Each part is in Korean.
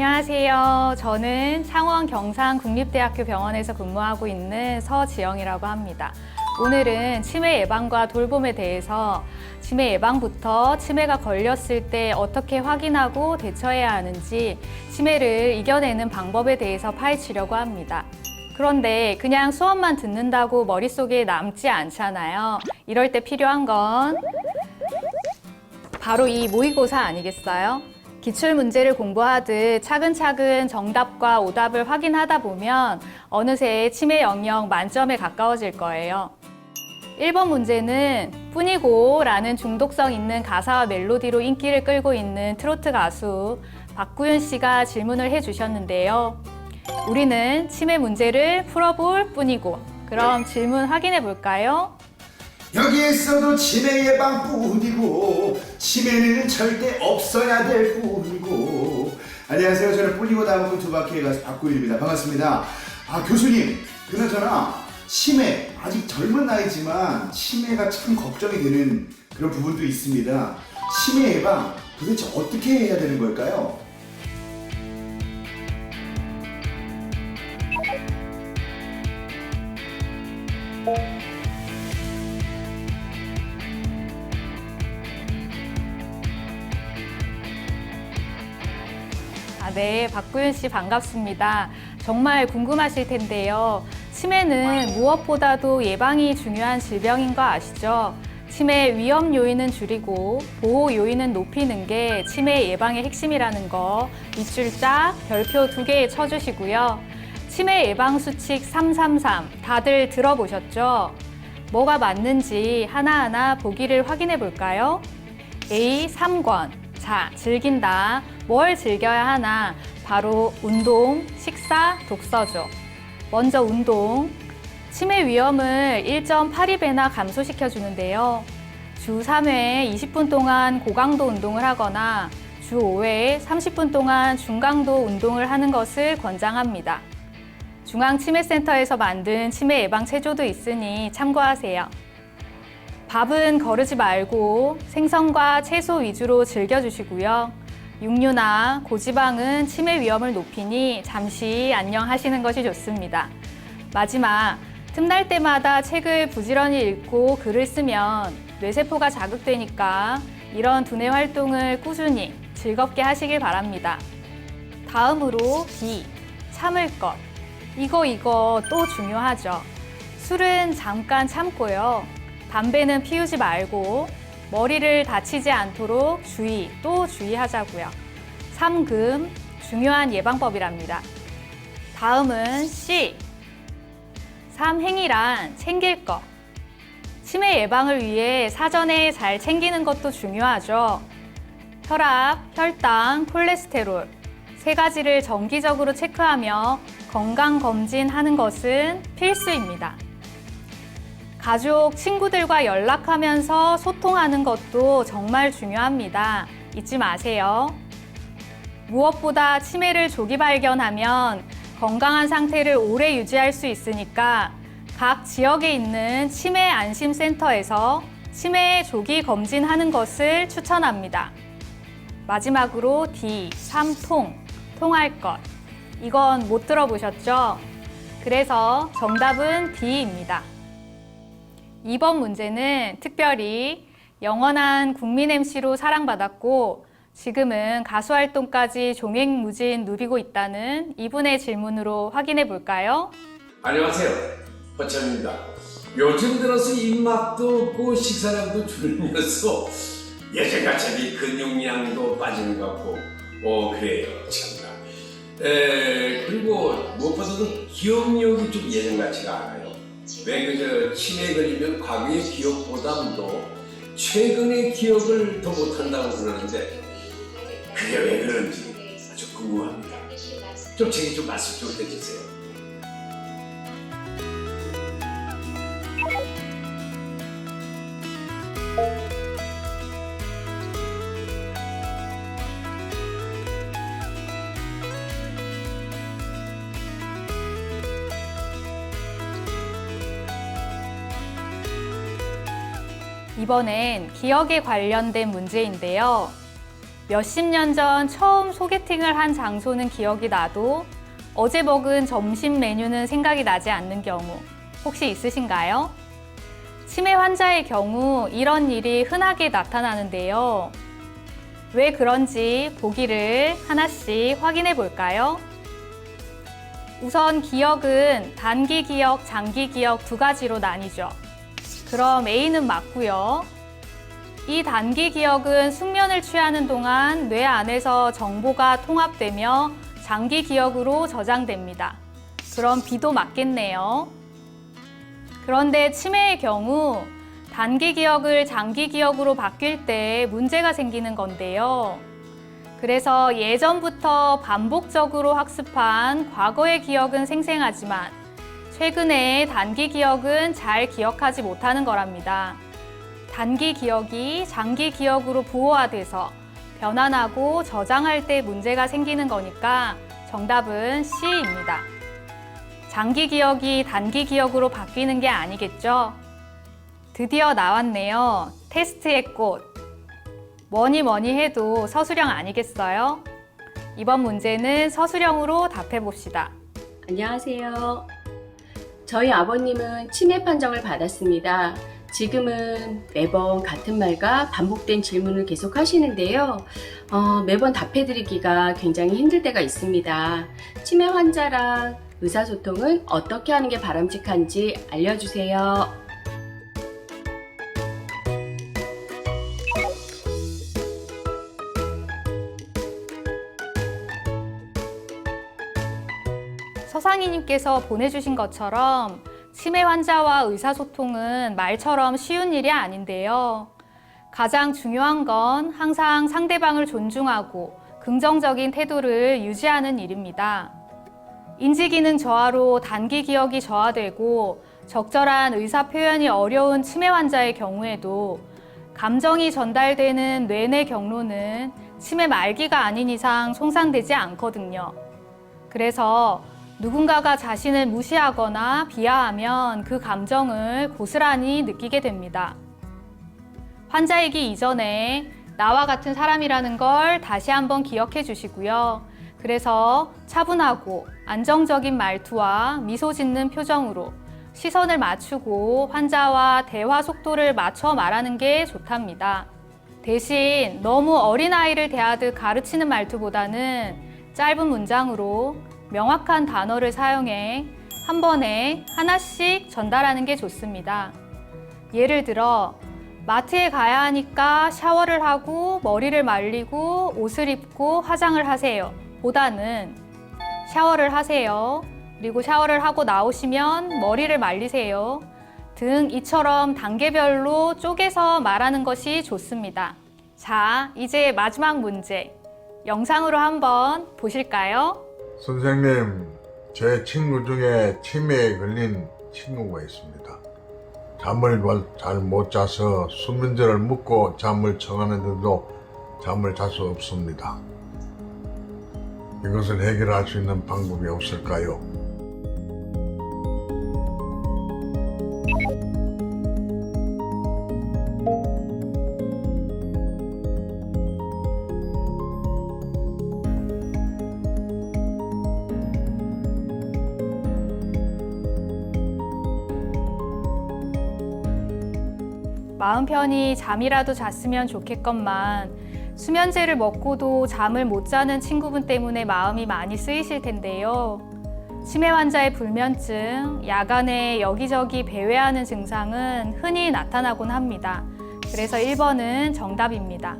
안녕하세요. 저는 창원 경상국립대학교 병원에서 근무하고 있는 서지영이라고 합니다. 오늘은 치매 예방과 돌봄에 대해서 치매 예방부터 치매가 걸렸을 때 어떻게 확인하고 대처해야 하는지 치매를 이겨내는 방법에 대해서 파헤치려고 합니다. 그런데 그냥 수업만 듣는다고 머릿속에 남지 않잖아요. 이럴 때 필요한 건 바로 이 모의고사 아니겠어요? 기출문제를 공부하듯 차근차근 정답과 오답을 확인하다 보면 어느새 치매 영역 만점에 가까워질 거예요. 1번 문제는 뿐이고 라는 중독성 있는 가사와 멜로디로 인기를 끌고 있는 트로트 가수 박구윤 씨가 질문을 해주셨는데요. 우리는 치매 문제를 풀어볼 뿐이고. 그럼 질문 확인해 볼까요? 여기에서도 치매 예방뿐이고 치매는 절대 없어야 될 뿐이고. 안녕하세요. 저는 뿐이고 다음은 두바퀴의 가수 박구윤입니다. 반갑습니다. 교수님, 그나저나 치매, 아직 젊은 나이지만 치매가 참 걱정이 되는 그런 부분도 있습니다. 치매 예방 도대체 어떻게 해야 되는 걸까요? 네, 박구윤 씨 반갑습니다. 정말 궁금하실 텐데요. 치매는 무엇보다도 예방이 중요한 질병인 거 아시죠? 치매 위험 요인은 줄이고 보호 요인은 높이는 게 치매 예방의 핵심이라는 거 밑줄 짝 별표 2개 쳐주시고요. 치매 예방 수칙 333 다들 들어보셨죠? 뭐가 맞는지 하나하나 보기를 확인해 볼까요? A 3권. 자, 즐긴다. 뭘 즐겨야 하나? 바로 운동, 식사, 독서죠. 먼저 운동. 치매 위험을 1.82배나 감소시켜 주는데요. 주 3회 20분 동안 고강도 운동을 하거나 주 5회 30분 동안 중강도 운동을 하는 것을 권장합니다. 중앙치매센터에서 만든 치매 예방 체조도 있으니 참고하세요. 밥은 거르지 말고 생선과 채소 위주로 즐겨주시고요. 육류나 고지방은 치매 위험을 높이니 잠시 안녕하시는 것이 좋습니다. 마지막, 틈날 때마다 책을 부지런히 읽고 글을 쓰면 뇌세포가 자극되니까 이런 두뇌 활동을 꾸준히 즐겁게 하시길 바랍니다. 다음으로 D, 참을 것. 이거 또 중요하죠. 술은 잠깐 참고요. 담배는 피우지 말고 머리를 다치지 않도록 또 주의하자고요. 3금, 중요한 예방법이랍니다. 다음은 C, 3행이란 챙길 것. 치매 예방을 위해 사전에 잘 챙기는 것도 중요하죠. 혈압, 혈당, 콜레스테롤 3가지를 정기적으로 체크하며 건강검진하는 것은 필수입니다. 가족, 친구들과 연락하면서 소통하는 것도 정말 중요합니다. 잊지 마세요. 무엇보다 치매를 조기 발견하면 건강한 상태를 오래 유지할 수 있으니까 각 지역에 있는 치매 안심센터에서 치매 조기 검진하는 것을 추천합니다. 마지막으로 D, 3통, 통할 것. 이건 못 들어보셨죠? 그래서 정답은 D입니다. 2번 문제는 특별히 영원한 국민 MC로 사랑받았고 지금은 가수 활동까지 종횡무진 누리고 있다는 이분의 질문으로 확인해 볼까요? 안녕하세요. 허천입니다. 요즘 들어서 입맛도 없고 식사량도 줄면서 예전같이 근육량도 빠지는 것 같고 그래요. 참나. 그리고 무엇보다도 기억력이 좀 예전같지가 않아요. 왜 그저 치매에 걸리면 과거의 기억보다도 최근의 기억을 더 못한다고 그러는데 그게 왜 그런지 아주 궁금합니다. 좀 제게 좀 말씀 좀 해주세요. 이번엔 기억에 관련된 문제인데요. 몇십 년 전 처음 소개팅을 한 장소는 기억이 나도 어제 먹은 점심 메뉴는 생각이 나지 않는 경우 혹시 있으신가요? 치매 환자의 경우 이런 일이 흔하게 나타나는데요. 왜 그런지 보기를 하나씩 확인해 볼까요? 우선 기억은 단기 기억, 장기 기억 두 가지로 나뉘죠. 그럼 A는 맞고요. 이 단기 기억은 숙면을 취하는 동안 뇌 안에서 정보가 통합되며 장기 기억으로 저장됩니다. 그럼 B도 맞겠네요. 그런데 치매의 경우 단기 기억을 장기 기억으로 바뀔 때 문제가 생기는 건데요. 그래서 예전부터 반복적으로 학습한 과거의 기억은 생생하지만 최근에 단기 기억은 잘 기억하지 못하는 거랍니다. 단기 기억이 장기 기억으로 부호화돼서 변환하고 저장할 때 문제가 생기는 거니까 정답은 C입니다. 장기 기억이 단기 기억으로 바뀌는 게 아니겠죠? 드디어 나왔네요. 테스트의 꽃. 뭐니 해도 서술형 아니겠어요? 이번 문제는 서술형으로 답해 봅시다. 안녕하세요. 저희 아버님은 치매 판정을 받았습니다. 지금은 매번 같은 말과 반복된 질문을 계속 하시는데요. 매번 답해드리기가 굉장히 힘들 때가 있습니다. 치매 환자랑 의사소통은 어떻게 하는 게 바람직한지 알려주세요. 서상희님께서 보내주신 것처럼 치매 환자와 의사소통은 말처럼 쉬운 일이 아닌데요. 가장 중요한 건 항상 상대방을 존중하고 긍정적인 태도를 유지하는 일입니다. 인지기능 저하로 단기 기억이 저하되고 적절한 의사 표현이 어려운 치매 환자의 경우에도 감정이 전달되는 뇌내 경로는 치매 말기가 아닌 이상 손상되지 않거든요. 그래서 누군가가 자신을 무시하거나 비하하면 그 감정을 고스란히 느끼게 됩니다. 환자이기 이전에 나와 같은 사람이라는 걸 다시 한번 기억해 주시고요. 그래서 차분하고 안정적인 말투와 미소 짓는 표정으로 시선을 맞추고 환자와 대화 속도를 맞춰 말하는 게 좋답니다. 대신 너무 어린아이를 대하듯 가르치는 말투보다는 짧은 문장으로 명확한 단어를 사용해 한 번에 하나씩 전달하는 게 좋습니다. 예를 들어 마트에 가야 하니까 샤워를 하고 머리를 말리고 옷을 입고 화장을 하세요 보다는 샤워를 하세요. 그리고 샤워를 하고 나오시면 머리를 말리세요. 등 이처럼 단계별로 쪼개서 말하는 것이 좋습니다. 자, 이제 마지막 문제. 영상으로 한번 보실까요? 선생님, 제 친구 중에 치매에 걸린 친구가 있습니다. 잠을 잘 못 자서 수면제를 먹고 잠을 청하는데도 잠을 잘 수 없습니다. 이것을 해결할 수 있는 방법이 없을까요? 마음 편히 잠이라도 잤으면 좋겠건만 수면제를 먹고도 잠을 못 자는 친구분 때문에 마음이 많이 쓰이실 텐데요. 치매 환자의 불면증, 야간에 여기저기 배회하는 증상은 흔히 나타나곤 합니다. 그래서 1번은 정답입니다.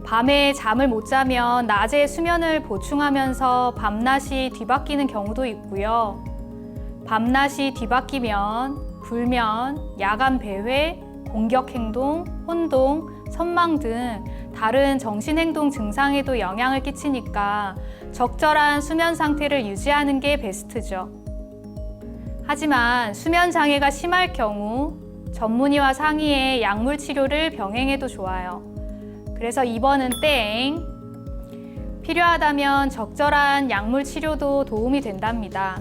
밤에 잠을 못 자면 낮에 수면을 보충하면서 밤낮이 뒤바뀌는 경우도 있고요. 밤낮이 뒤바뀌면 불면, 야간 배회, 공격 행동, 혼동, 선망 등 다른 정신행동 증상에도 영향을 끼치니까 적절한 수면 상태를 유지하는 게 베스트죠. 하지만 수면 장애가 심할 경우 전문의와 상의해 약물 치료를 병행해도 좋아요. 그래서 2번은 땡. 필요하다면 적절한 약물 치료도 도움이 된답니다.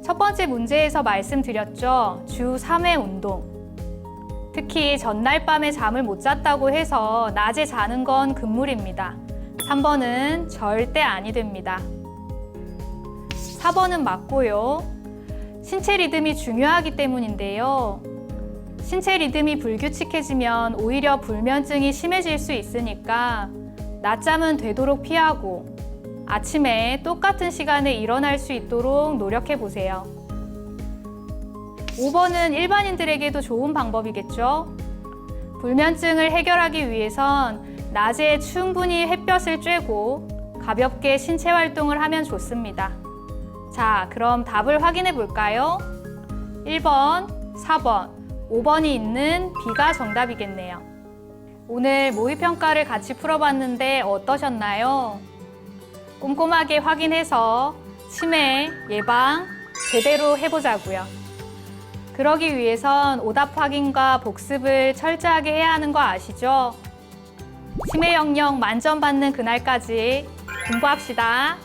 첫 번째 문제에서 말씀드렸죠. 주 3회 운동. 특히 전날 밤에 잠을 못 잤다고 해서 낮에 자는 건 금물입니다. 3번은 절대 아니 됩니다. 4번은 맞고요. 신체 리듬이 중요하기 때문인데요. 신체 리듬이 불규칙해지면 오히려 불면증이 심해질 수 있으니까 낮잠은 되도록 피하고 아침에 똑같은 시간에 일어날 수 있도록 노력해 보세요. 5번은 일반인들에게도 좋은 방법이겠죠? 불면증을 해결하기 위해선 낮에 충분히 햇볕을 쬐고 가볍게 신체 활동을 하면 좋습니다. 자, 그럼 답을 확인해 볼까요? 1번, 4번, 5번이 있는 B가 정답이겠네요. 오늘 모의평가를 같이 풀어봤는데 어떠셨나요? 꼼꼼하게 확인해서 치매 예방 제대로 해보자고요. 그러기 위해선 오답 확인과 복습을 철저하게 해야 하는 거 아시죠? 치매 영역 만점 받는 그날까지 공부합시다.